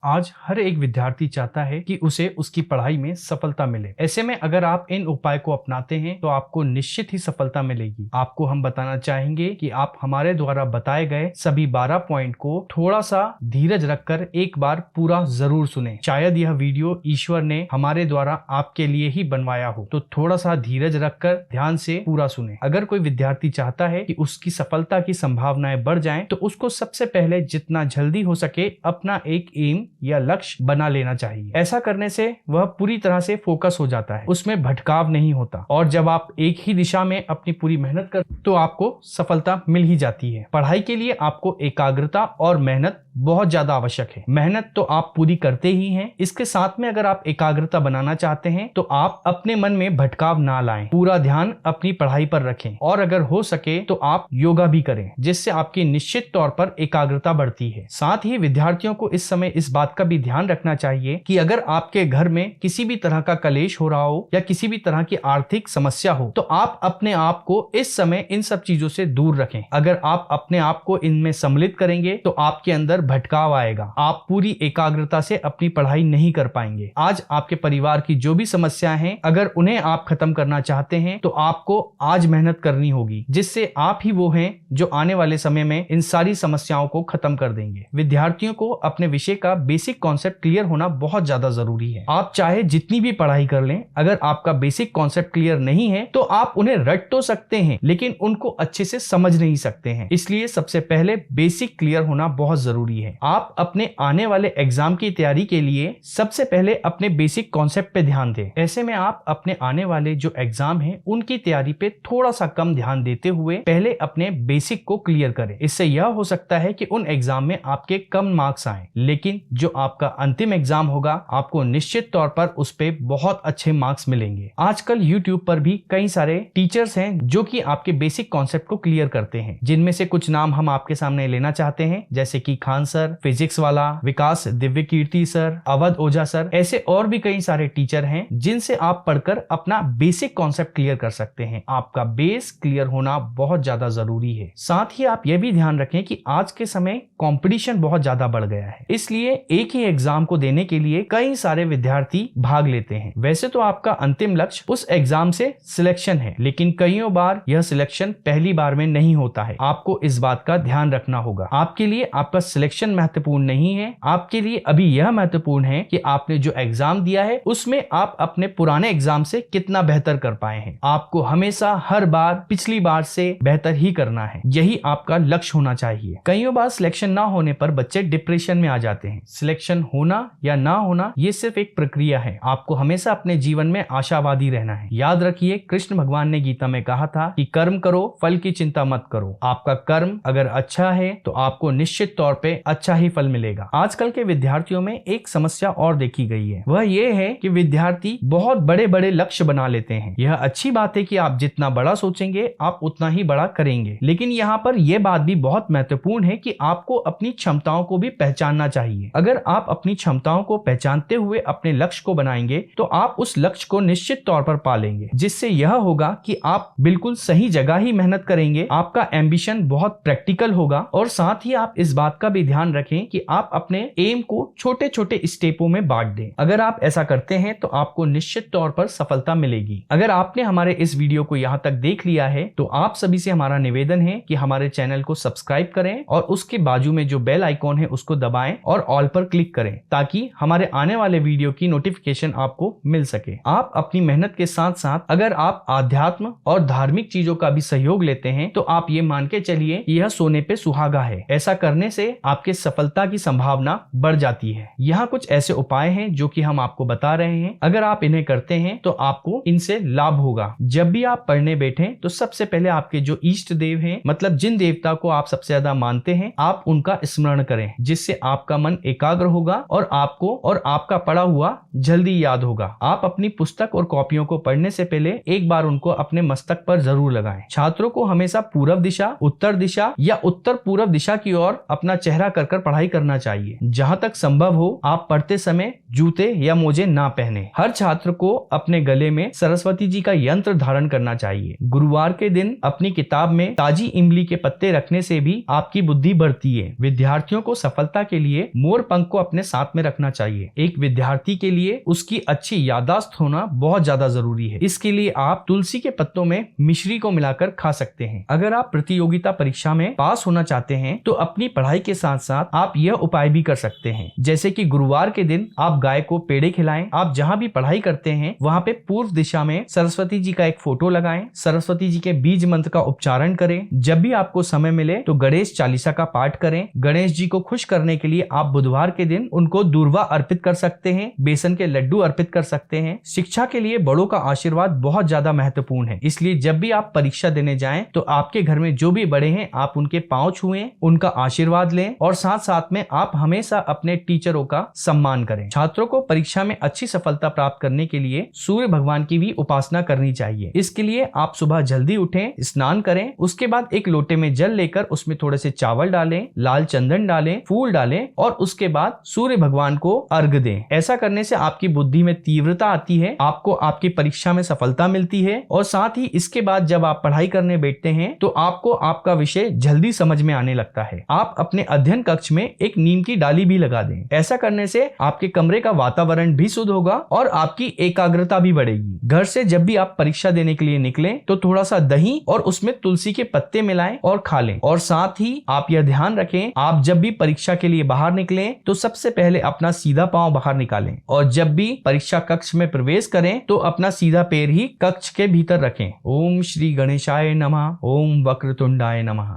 आज हर एक विद्यार्थी चाहता है कि उसे उसकी पढ़ाई में सफलता मिले। ऐसे में अगर आप इन उपाय को अपनाते हैं तो आपको निश्चित ही सफलता मिलेगी। आपको हम बताना चाहेंगे कि आप हमारे द्वारा बताए गए सभी 12 पॉइंट को थोड़ा सा धीरज रखकर एक बार पूरा जरूर सुने। शायद यह वीडियो ईश्वर ने हमारे द्वारा आपके लिए ही बनवाया हो, तो थोड़ा सा धीरज रखकर ध्यान से पूरा सुने। अगर कोई विद्यार्थी चाहता है कि उसकी सफलता की संभावनाएं बढ़ जाएं, तो उसको सबसे पहले जितना जल्दी हो सके अपना एक एम या लक्ष्य बना लेना चाहिए। ऐसा करने से वह पूरी तरह से फोकस हो जाता है, उसमें भटकाव नहीं होता और जब आप एक ही दिशा में अपनी पूरी मेहनत कर तो आपको सफलता मिल ही जाती है। पढ़ाई के लिए आपको एकाग्रता और मेहनत बहुत ज्यादा आवश्यक है। मेहनत तो आप पूरी करते ही हैं, इसके साथ में अगर आप एकाग्रता बनाना चाहते हैं तो आप अपने मन में भटकाव ना लाएं, पूरा ध्यान अपनी पढ़ाई पर रखें और अगर हो सके तो आप योगा भी करें, जिससे आपकी निश्चित तौर पर एकाग्रता बढ़ती है। साथ ही विद्यार्थियों को इस समय इस बात का भी ध्यान रखना चाहिए कि अगर आपके घर में किसी भी तरह का कलेश हो रहा हो या किसी भी तरह की आर्थिक समस्या हो तो आप अपने आप को इस समय इन सब चीजों से दूर रखें। अगर आप अपने आप को इनमें सम्मिलित करेंगे तो आपके अंदर भटकाव आएगा, आप पूरी एकाग्रता से अपनी पढ़ाई नहीं कर पाएंगे। आज आपके परिवार की जो भी समस्याएं हैं, अगर उन्हें आप खत्म करना चाहते हैं तो आपको आज मेहनत करनी होगी, जिससे आप ही वो हैं जो आने वाले समय में इन सारी समस्याओं को खत्म कर देंगे। विद्यार्थियों को अपने विषय का बेसिक कॉन्सेप्ट क्लियर होना बहुत ज्यादा जरूरी है। आप चाहे जितनी भी पढ़ाई कर लें, अगर आपका बेसिक कॉन्सेप्ट क्लियर नहीं है तो आप उन्हें रट तो सकते हैं लेकिन उनको अच्छे से समझ नहीं सकते हैं। इसलिए सबसे पहले बेसिक क्लियर होना बहुत जरूरी है। आप अपने आने वाले एग्जाम की तैयारी के लिए सबसे पहले अपने बेसिक कॉन्सेप्ट पे ध्यान दें। ऐसे में आप अपने आने वाले जो एग्जाम है उनकी तैयारी पे थोड़ा सा कम ध्यान देते हुए पहले अपने बेसिक को क्लियर करें। इससे यह हो सकता है कि उन एग्जाम में आपके कम मार्क्स आए, लेकिन जो आपका अंतिम एग्जाम होगा आपको निश्चित तौर पर उस पे बहुत अच्छे मार्क्स मिलेंगे। आजकल YouTube पर भी कई सारे टीचर्स हैं जो कि आपके बेसिक कॉन्सेप्ट को क्लियर करते हैं, जिनमें से कुछ नाम हम आपके सामने लेना चाहते हैं, जैसे कि खान सर, फिजिक्स वाला, विकास दिव्य कीर्ति सर, अवध ओझा सर, ऐसे और भी कई सारे टीचर हैं जिनसे आप पढ़कर अपना बेसिक कॉन्सेप्ट क्लियर कर सकते हैं। आपका बेस क्लियर होना बहुत ज्यादा जरूरी है। साथ ही आप यह भी ध्यान रखें कि आज के समय कंपटीशन बहुत ज्यादा बढ़ गया है, इसलिए एक ही एग्जाम को देने के लिए कई सारे विद्यार्थी भाग लेते हैं। वैसे तो आपका अंतिम लक्ष्य उस एग्जाम से सिलेक्शन है, लेकिन कईयों बार यह सिलेक्शन पहली बार में नहीं होता है। आपको इस बात का ध्यान रखना होगा। आपके लिए आपका सिलेक्शन महत्वपूर्ण नहीं है, आपके लिए अभी यह महत्वपूर्ण है कि आपने जो एग्जाम दिया है उसमें आप अपने पुराने एग्जाम से कितना बेहतर कर पाए हैं। आपको हमेशा हर बार पिछली बार से बेहतर ही करना है, यही आपका लक्ष्य होना चाहिए। कईयों बार सिलेक्शन ना होने पर बच्चे डिप्रेशन में आ जाते हैं। सिलेक्शन होना या ना होना ये सिर्फ एक प्रक्रिया है। आपको हमेशा अपने जीवन में आशावादी रहना है। याद रखिए, कृष्ण भगवान ने गीता में कहा था कि कर्म करो, फल की चिंता मत करो। आपका कर्म अगर अच्छा है तो आपको निश्चित तौर पे अच्छा ही फल मिलेगा। आजकल के विद्यार्थियों में एक समस्या और देखी गई है, वह ये है कि विद्यार्थी बहुत बड़े बड़े लक्ष्य बना लेते हैं। यह अच्छी बात है कि आप जितना बड़ा सोचेंगे आप उतना ही बड़ा करेंगे, लेकिन यहाँ पर यह बात भी बहुत महत्वपूर्ण है कि आपको अपनी क्षमताओं को भी पहचानना चाहिए। अगर आप अपनी क्षमताओं को पहचानते हुए अपने लक्ष्य को बनाएंगे तो आप उस लक्ष्य को निश्चित तौर पर पालेंगे, जिससे यह होगा कि आप बिल्कुल सही जगह ही मेहनत करेंगे। आपका एम्बिशन बहुत प्रैक्टिकल होगा और साथ ही आप इस बात का भी ध्यान रखें कि आप अपने एम को छोटे छोटे स्टेपों में बांट दें। अगर आप ऐसा करते हैं तो आपको निश्चित तौर पर सफलता मिलेगी। अगर आपने हमारे इस वीडियो को यहाँ तक देख लिया है तो आप सभी से हमारा निवेदन है कि हमारे चैनल को सब्सक्राइब करें और उसके बाजू में जो बेल आइकॉन है उसको दबाएं और ऑल पर क्लिक करें, ताकि हमारे आने वाले वीडियो की नोटिफिकेशन आपको मिल सके। आप अपनी मेहनत के साथ साथ अगर आप आध्यात्म और धार्मिक चीजों का भी सहयोग लेते हैं तो आप ये मान के चलिए कि यह सोने पे सुहागा है। ऐसा करने से आपके सफलता की संभावना बढ़ जाती है। यहाँ कुछ ऐसे उपाय हैं जो कि हम आपको बता रहे हैं, अगर आप इन्हें करते हैं तो आपको इनसे लाभ होगा। जब भी आप पढ़ने बैठें तो सबसे पहले आपके जो इष्ट देव हैं, मतलब जिन देवता को आप सबसे ज्यादा मानते हैं, आप उनका स्मरण करें, जिससे आपका मन एकाग्र होगा और आपको और आपका पढ़ा हुआ जल्दी याद होगा। आप अपनी पुस्तक और कॉपियों को पढ़ने से पहले एक बार उनको अपने मस्तक पर जरूर लगाएं। छात्रों को हमेशा पूर्व दिशा, उत्तर दिशा या उत्तर पूर्व दिशा की ओर अपना चेहरा कर पढ़ाई करना चाहिए। जहां तक संभव हो आप पढ़ते समय जूते या मोजे ना पहने। हर छात्र को अपने गले में सरस्वती जी का यंत्र धारण करना चाहिए। गुरुवार के दिन अपनी किताब में ताजी इमली के पत्ते रखने से भी आपकी बुद्धि बढ़ती है। विद्यार्थियों को सफलता के लिए मोर पंख अंक को अपने साथ में रखना चाहिए। एक विद्यार्थी के लिए उसकी अच्छी याददाश्त होना बहुत ज्यादा जरूरी है। इसके लिए आप तुलसी के पत्तों में मिश्री को मिलाकर खा सकते हैं। अगर आप प्रतियोगिता परीक्षा में पास होना चाहते हैं तो अपनी पढ़ाई के साथ साथ आप यह उपाय भी कर सकते हैं, जैसे कि गुरुवार के दिन आप गाय को पेड़े खिलाएं। आप जहां भी पढ़ाई करते हैं वहां पे पूर्व दिशा में सरस्वती जी का एक फोटो लगाएं। सरस्वती जी के बीज मंत्र का उच्चारण करें। जब भी आपको समय मिले तो गणेश चालीसा का पाठ करें। गणेश जी को खुश करने के लिए आप बुधवार के दिन उनको दूर्वा अर्पित कर सकते हैं, बेसन के लड्डू अर्पित कर सकते हैं। शिक्षा के लिए बड़ों का आशीर्वाद बहुत ज्यादा महत्वपूर्ण है, इसलिए जब भी आप परीक्षा देने जाएं तो आपके घर में जो भी बड़े हैं आप उनके पांव छुएं, उनका आशीर्वाद लें और साथ साथ में आप हमेशा अपने टीचरों का सम्मान करें। छात्रों को परीक्षा में अच्छी सफलता प्राप्त करने के लिए सूर्य भगवान की भी उपासना करनी चाहिए। इसके लिए आप सुबह जल्दी उठें, स्नान करें, उसके बाद एक लोटे में जल लेकर उसमें थोड़े से चावल डालें, लाल चंदन डालें, फूल डालें और उसके बाद सूर्य भगवान को अर्घ्य दें। ऐसा करने से आपकी बुद्धि में तीव्रता आती है, आपको आपकी परीक्षा में सफलता मिलती है और साथ ही इसके बाद जब आप पढ़ाई करने बैठते हैं तो आपको आपका विषय जल्दी समझ में आने लगता है। आप अपने अध्ययन कक्ष में एक नीम की डाली भी लगा दें। ऐसा करने से आपके कमरे का वातावरण भी शुद्ध होगा और आपकी एकाग्रता भी बढ़ेगी। घर से जब भी आप परीक्षा देने के लिए निकलें तो थोड़ा सा दही और उसमें तुलसी के पत्ते मिलाएं और खा लें। और साथ ही आप यह ध्यान रखें, आप जब भी परीक्षा के लिए बाहर निकलें तो सबसे पहले अपना सीधा पांव बाहर निकालें और जब भी परीक्षा कक्ष में प्रवेश करें तो अपना सीधा पैर ही कक्ष के भीतर रखें। ओम श्री गणेशाय नमः। ओम वक्रतुंडाय नमः।